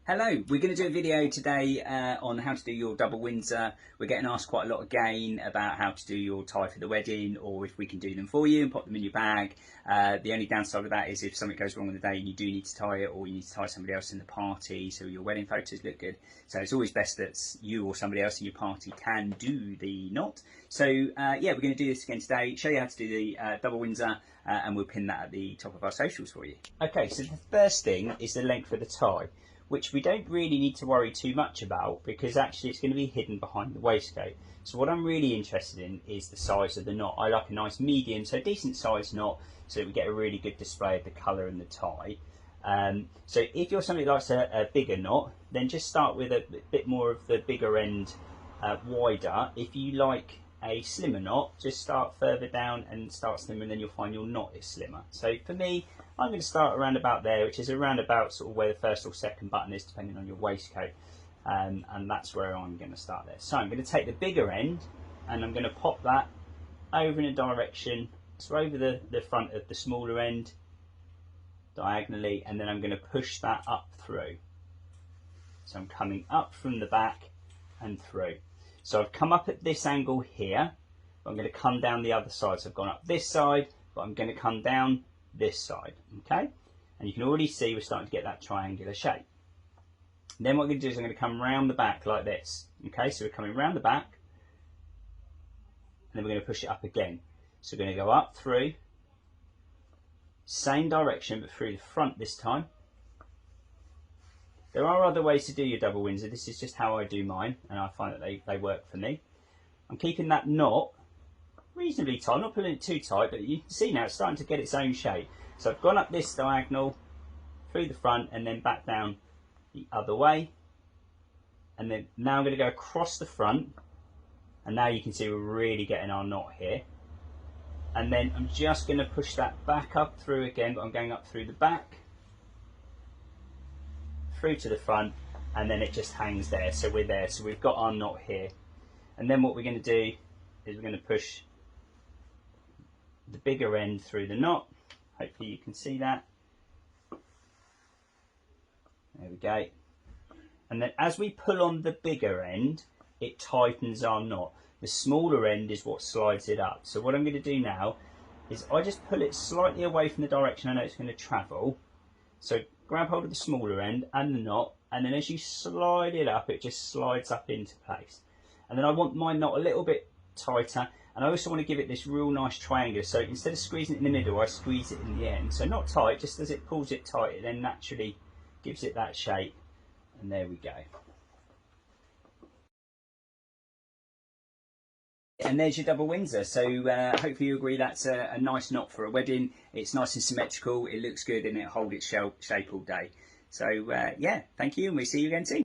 Hello, we're going to do a video today on how to do your double windsor. We're getting asked quite a lot again about how to do your tie for the wedding, or if we can do them for you and pop them in your bag. The only downside of that is if something goes wrong on the day and you do need to tie it, or you need to tie somebody else in the party so your wedding photos look good. So it's always best that you or somebody else in your party can do the knot. So yeah, we're going to do this again today, show you how to do the double windsor, and we'll pin that at the top of our socials for you. Okay, so the first thing is the length of the tie, which we don't really need to worry too much about because actually it's going to be hidden behind the waistcoat. So what I'm really interested in is the size of the knot. I like a nice medium, so decent sized knot, so that we get a really good display of the colour and the tie. So if you're somebody that likes a bigger knot, then just start with a bit more of the bigger end wider. If you like a slimmer knot, just start further down and start slimmer, and then you'll find your knot is slimmer. So for me, I'm going to start around about there, which is around about sort of where the first or second button is, depending on your waistcoat, and that's where I'm going to start there. So I'm going to take the bigger end and I'm going to pop that over in a direction, so over the front of the smaller end diagonally, and then I'm going to push that up through. So I'm coming up from the back and through. So I've come up at this angle here, but I'm going to come down the other side. So I've gone up this side, but I'm going to come down this side, okay? And you can already see we're starting to get that triangular shape. Then what I'm going to do is I'm going to come round the back like this, okay? So we're coming round the back, and then we're going to push it up again. So we're going to go up through, same direction, but through the front this time. There are other ways to do your double windsor. This is just how I do mine, and I find that they work for me. I'm keeping that knot reasonably tight, I'm not pulling it too tight, but you can see now it's starting to get its own shape. So I've gone up this diagonal, through the front, and then back down the other way. And then now I'm going to go across the front, and now you can see we're really getting our knot here. And then I'm just going to push that back up through again, but I'm going up through the back, through to the front, and then it just hangs there. So we're there, so we've got our knot here. And then what we're going to do is we're going to push the bigger end through the knot. Hopefully you can see that. There we go. And then as we pull on the bigger end, it tightens our knot. The smaller end is what slides it up. So what I'm going to do now is I just pull it slightly away from the direction I know it's going to travel. So grab hold of the smaller end and the knot, and then as you slide it up, it just slides up into place. And then I want my knot a little bit tighter, and I also want to give it this real nice triangle. So instead of squeezing it in the middle, I squeeze it in the end. So not tight, just as it pulls it tight, it then naturally gives it that shape. And there we go. And there's your double windsor. So hopefully you agree that's a nice knot for a wedding. It's nice and symmetrical, it looks good, and it'll hold its shape all day. So yeah, thank you, and we'll see you again soon.